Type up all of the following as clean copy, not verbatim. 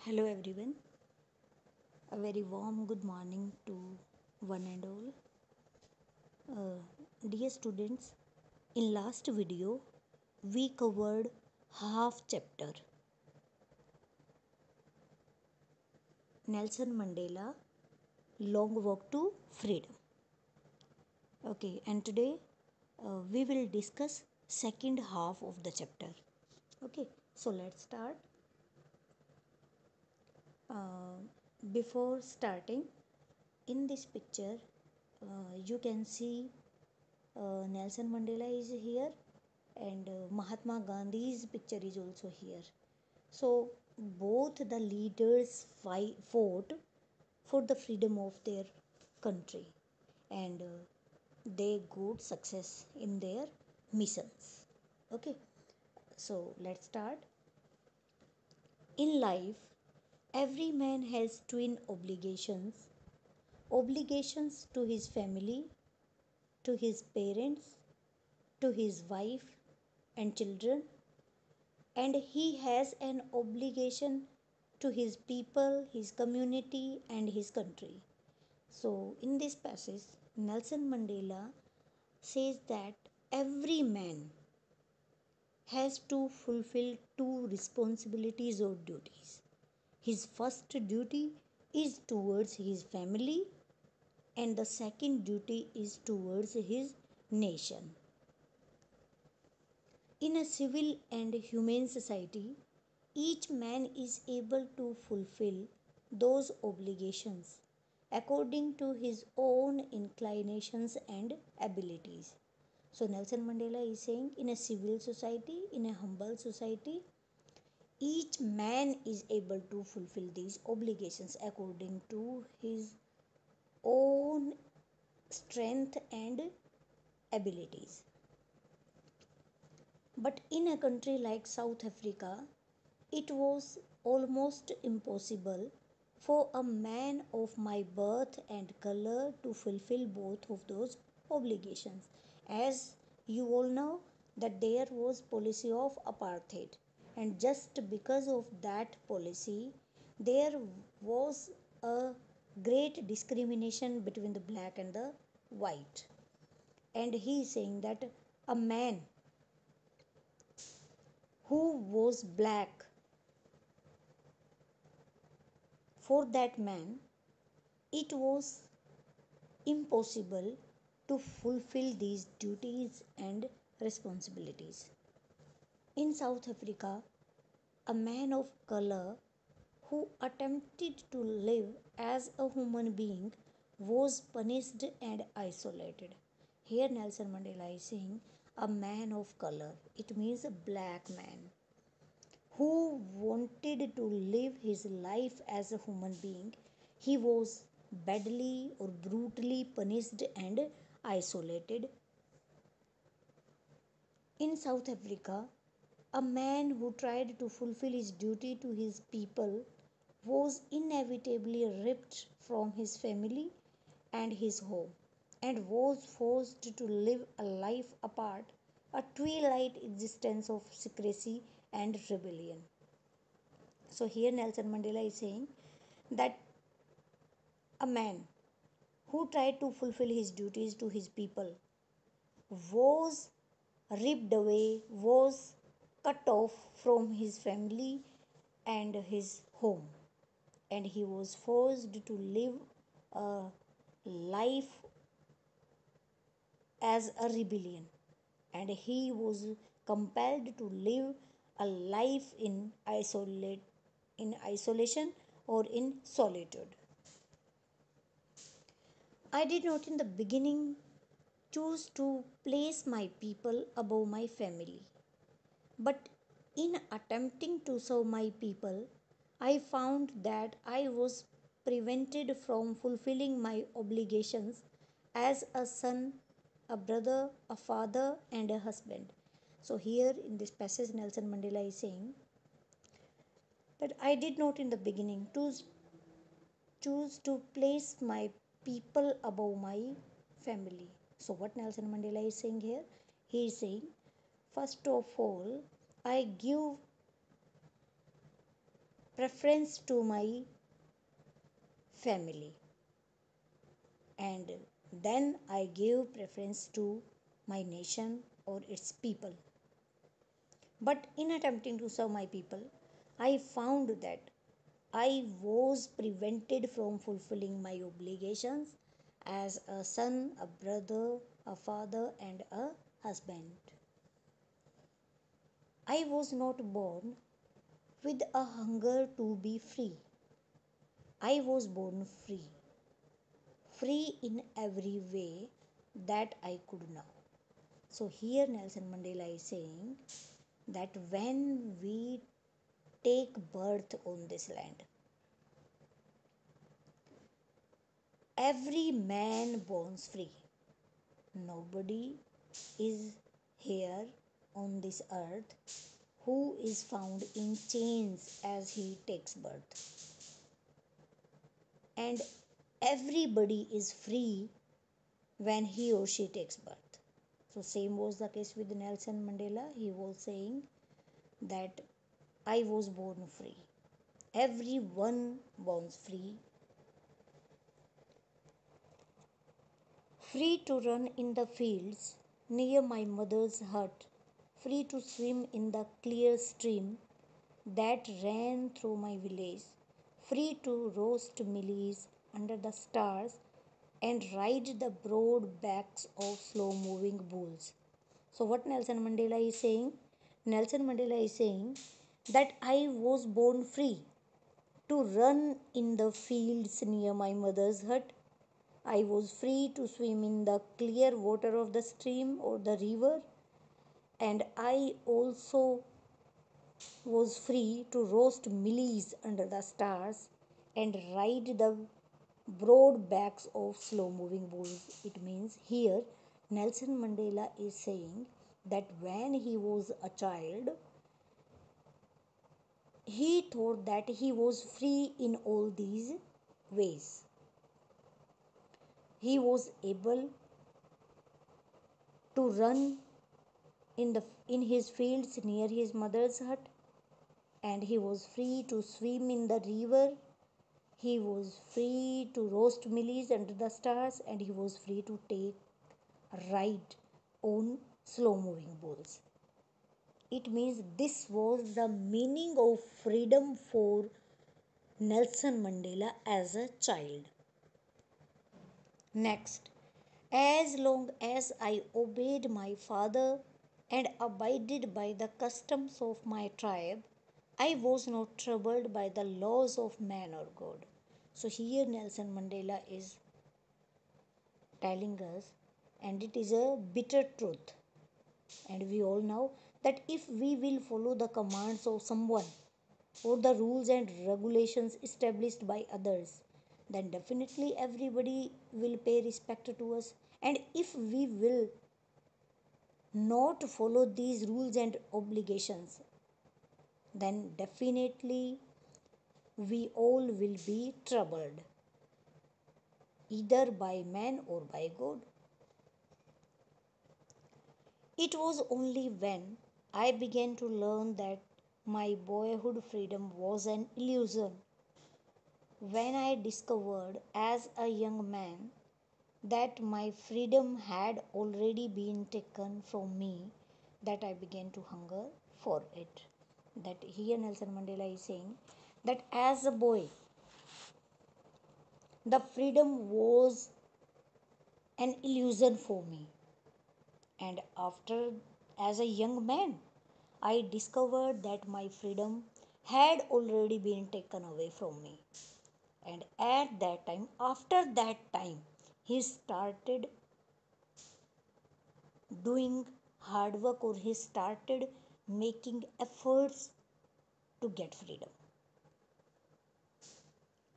Hello everyone, a very warm good morning to one and all. Dear students, in last video we covered half chapter Nelson Mandela Long Walk to Freedom. Okay, and today we will discuss second half of the chapter. Okay, so let's start. Uh, Before starting, in this picture you can see Nelson Mandela is here and Mahatma Gandhi's picture is also here. So both the leaders fought for the freedom of their country and they got success in their missions. Okay, so let's start. In life, every man has twin obligations to his family, to his parents, to his wife and children, and he has an obligation to his people, his community, and his country. So, in this passage, Nelson Mandela says that every man has to fulfill two responsibilities or duties. His first duty is towards his family, and the second duty is towards his nation. In a civil and humane society, each man is able to fulfill those obligations according to his own inclinations and abilities. So, Nelson Mandela is saying in a civil society, in a humble society, each man is able to fulfill these obligations according to his own strength and abilities. But in a country like South Africa, it was almost impossible for a man of my birth and color to fulfill both of those obligations. As you all know that there was policy of apartheid, and just because of that policy there was a great discrimination between the black and the white. And he is saying that a man who was black, for that man it was impossible to fulfill these duties and responsibilities. In South Africa, a man of color who attempted to live as a human being was punished and isolated. Here, Nelson Mandela is saying a man of color, it means a black man who wanted to live his life as a human being, he was badly or brutally punished and isolated. In South Africa, a man who tried to fulfill his duty to his people was inevitably ripped from his family and his home and was forced to live a life apart, a twilight existence of secrecy and rebellion. So here Nelson Mandela is saying that a man who tried to fulfill his duties to his people was ripped away, was cut off from his family and his home, and he was forced to live a life as a rebellion, and he was compelled to live a life in isolation or in solitude. I did not in the beginning choose to place my people above my family, but in attempting to serve my people, I found that I was prevented from fulfilling my obligations as a son, a brother, a father, and a husband. So, here in this passage, Nelson Mandela is saying that I did not in the beginning choose to place my people above my family. So, what Nelson Mandela is saying here? He is saying, first of all, I give preference to my family, and then I gave preference to my nation or its people. But in attempting to serve my people, I found that I was prevented from fulfilling my obligations as a son, a brother, a father, and a husband. I was not born with a hunger to be free. I was born free, free in every way that I could now. So, here Nelson Mandela is saying that when we take birth on this land, every man born free. Nobody is here on this earth who is found in chains as he takes birth. And everybody is free when he or she takes birth. So, same was the case with Nelson Mandela. He was saying that I was born free. Everyone born free, free to run in the fields near my mother's hut, free to swim in the clear stream that ran through my village, free to roast millies under the stars and ride the broad backs of slow moving bulls. So, what Nelson Mandela is saying? Nelson Mandela is saying that I was born free to run in the fields near my mother's hut. I was free to swim in the clear water of the stream or the river, and I also was free to roast millies under the stars and ride the broad backs of slow moving bulls. It means here Nelson Mandela is saying that when he was a child, he thought that he was free in all these ways. He was able to run in his fields near his mother's hut, and he was free to swim in the river. He was free to roast millies under the stars, and he was free to take a ride on slow moving bulls. It means this was the meaning of freedom for Nelson Mandela as a child. Next, as long as I obeyed my father and abided by the customs of my tribe, I was not troubled by the laws of man or God. So, here Nelson Mandela is telling us, and it is a bitter truth. And we all know that if we will follow the commands of someone or the rules and regulations established by others, then definitely everybody will pay respect to us. And if we will not follow these rules and obligations, then definitely we all will be troubled, either by man or by God. It was only when I began to learn that my boyhood freedom was an illusion, when I discovered as a young man that my freedom had already been taken from me, that I began to hunger for it. That here Nelson Mandela is saying that as a boy, the freedom was an illusion for me, and after, as a young man, I discovered that my freedom had already been taken away from me. And at that time, after that time, he started doing hard work, or he started making efforts to get freedom.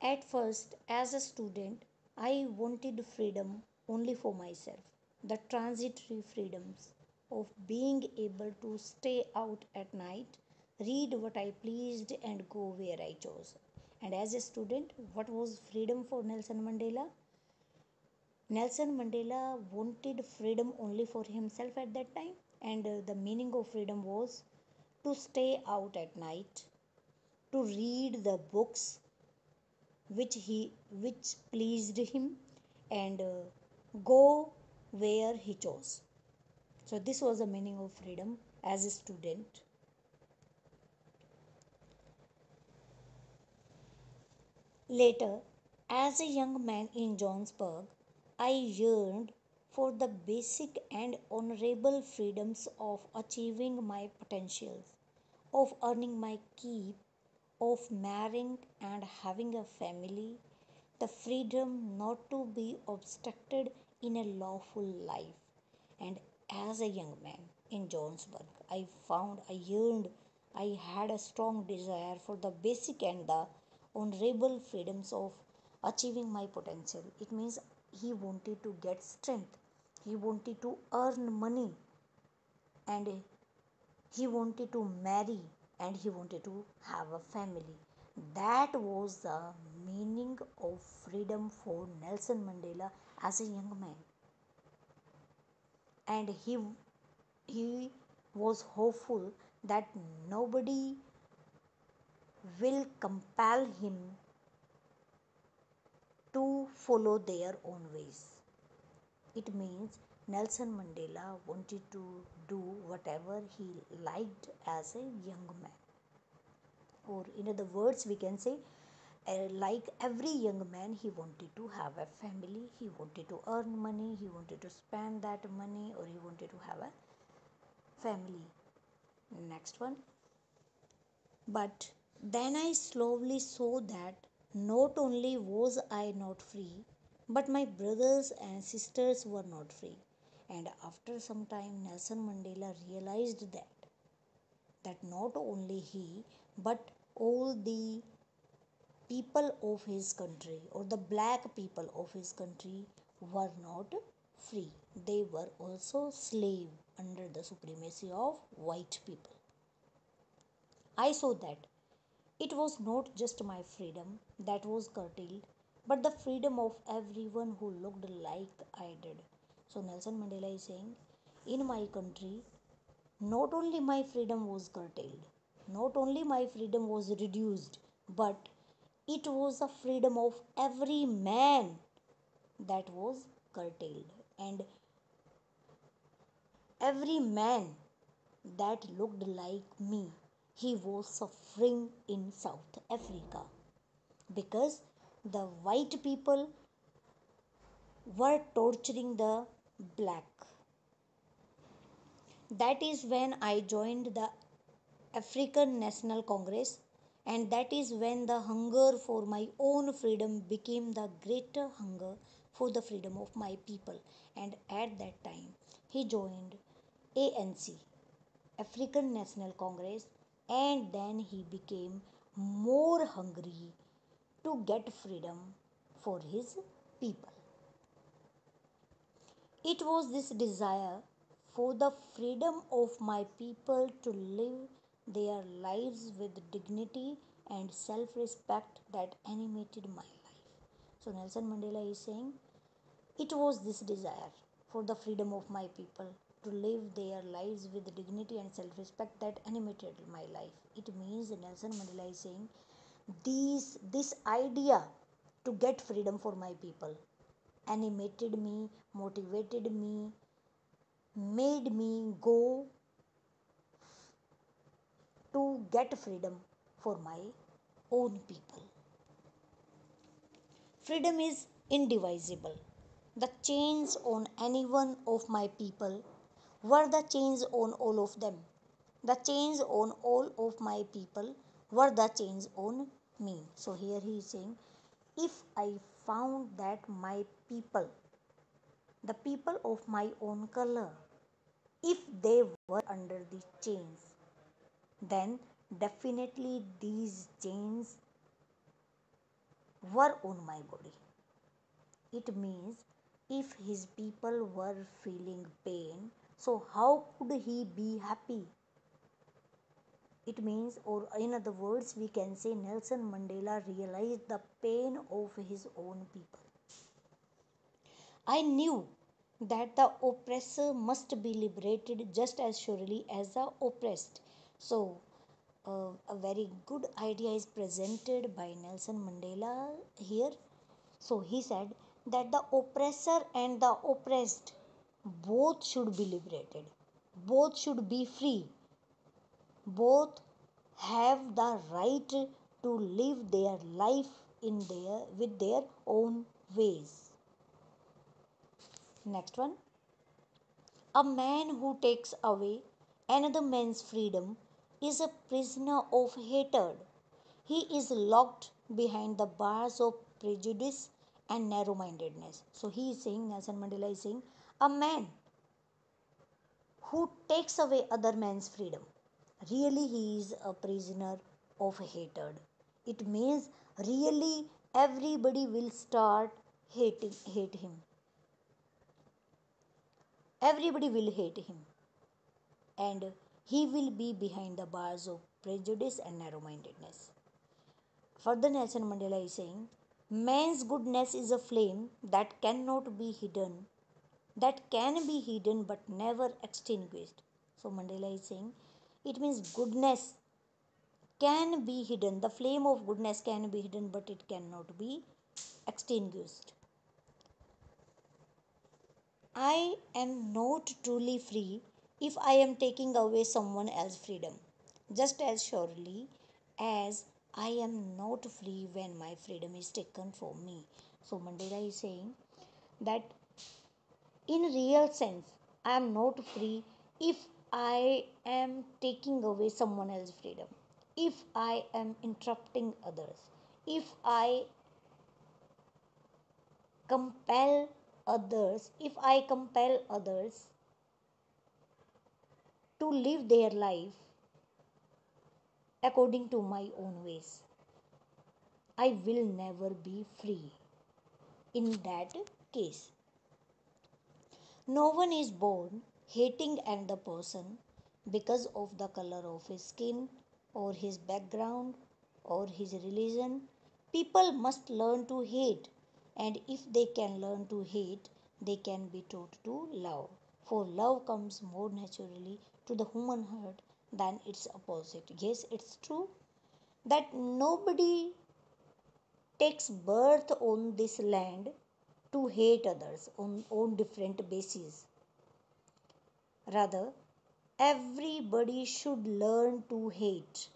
At first, as a student, I wanted freedom only for myself, the transitory freedoms of being able to stay out at night, read what I pleased, and go where I chose. And as a student, what was freedom for Nelson Mandela? Nelson Mandela wanted freedom only for himself at that time, and the meaning of freedom was to stay out at night, to read the books which pleased him, and go where he chose. So this was the meaning of freedom as a student. Later, as a young man in Johannesburg, I yearned for the basic and honorable freedoms of achieving my potentials, of earning my keep, of marrying and having a family, the freedom not to be obstructed in a lawful life. And as a young man in Johannesburg, I yearned, I had a strong desire for the basic and the honorable freedoms of achieving my potential. It means he wanted to get strength, he wanted to earn money, and he wanted to marry, and he wanted to have a family. That was the meaning of freedom for Nelson Mandela as a young man. And he was hopeful that nobody will compel him to follow their own ways. It means Nelson Mandela wanted to do whatever he liked as a young man. Or, in other words, we can say, like every young man, he wanted to have a family, he wanted to earn money, he wanted to spend that money, or he wanted to have a family. Next one. But then I slowly saw that not only was I not free, but my brothers and sisters were not free. And after some time, Nelson Mandela realized that not only he, but all the people of his country, or the black people of his country, were not free. They were also slave under the supremacy of white people. I saw that it was not just my freedom that was curtailed, but the freedom of everyone who looked like I did. So Nelson Mandela is saying, in my country, not only my freedom was curtailed, not only my freedom was reduced, but it was the freedom of every man that was curtailed. And every man that looked like me, he was suffering in South Africa because the white people were torturing the black. That is when I joined the African National Congress, and that is when the hunger for my own freedom became the greater hunger for the freedom of my people. And at that time, he joined ANC, African National Congress, and then he became more hungry to get freedom for his people. It was this desire for the freedom of my people to live their lives with dignity and self respect that animated my life. So, Nelson Mandela is saying, it was this desire for the freedom of my people to live their lives with dignity and self respect that animated my life. It means Nelson Mandela is saying, this idea to get freedom for my people animated me, motivated me, made me go to get freedom for my own people. Freedom is indivisible. The chains on any one of my people were the chains on all of them. The chains on all of my people were the chains on me. So here he is saying, if I found that my people, the people of my own color, if they were under the chains, then definitely these chains were on my body. It means if his people were feeling pain, so how could he be happy? It means, or in other words, we can say Nelson Mandela realized the pain of his own people. I knew that the oppressor must be liberated just as surely as the oppressed. So, a very good idea is presented by Nelson Mandela here. So he said that the oppressor and the oppressed both should be liberated, both should be free, both have the right to live their life in their with their own ways. Next one. A man who takes away another man's freedom is a prisoner of hatred. He is locked behind the bars of prejudice and narrow mindedness. So he is saying, Nelson Mandela is saying, a man who takes away other man's freedom, really he is a prisoner of hatred. It means really everybody will start hate him. Everybody will hate him, and he will be behind the bars of prejudice and narrow mindedness. Further, Nelson Mandela is saying, man's goodness is a flame that cannot be hidden, that can be hidden but never extinguished. So, Mandela is saying, it means goodness can be hidden. The flame of goodness can be hidden, but it cannot be extinguished. I am not truly free if I am taking away someone else's freedom, just as surely as I am not free when my freedom is taken from me. So Mandela is saying that in real sense, I am not free if I am taking away someone else's freedom, if I am interrupting others, if I compel others to live their life according to my own ways. I will never be free in that case. No one is born hating another person because of the color of his skin or his background or his religion. People must learn to hate, and if they can learn to hate, they can be taught to love. For love comes more naturally to the human heart than its opposite. Yes, it's true that nobody takes birth on this land to hate others on different bases. Rather, everybody should learn to hate.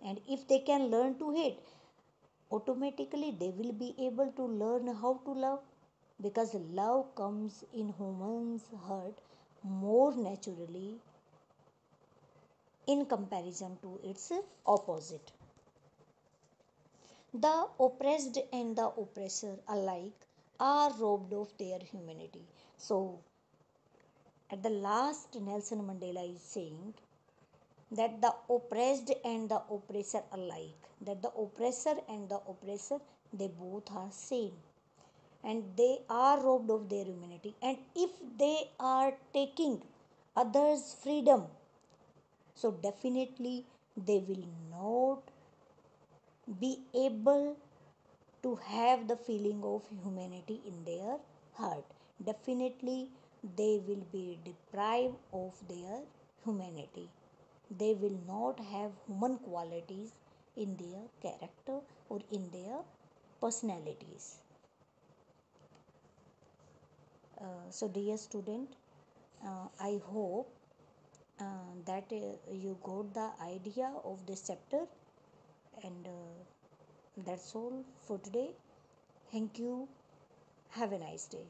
And if they can learn to hate, automatically they will be able to learn how to love, because love comes in human's heart more naturally in comparison to its opposite. The oppressed and the oppressor alike are robbed of their humanity. So, at the last, Nelson Mandela is saying that the oppressed and the oppressor alike, that the oppressor and the oppressor, they both are same, and they are robbed of their humanity. And if they are taking others' freedom, so definitely they will not be able to have the feeling of humanity in their heart. Definitely, they will be deprived of their humanity. They will not have human qualities in their character or in their personalities. So, dear student, I hope that you got the idea of this chapter, and that's all for today. Thank you. Have a nice day.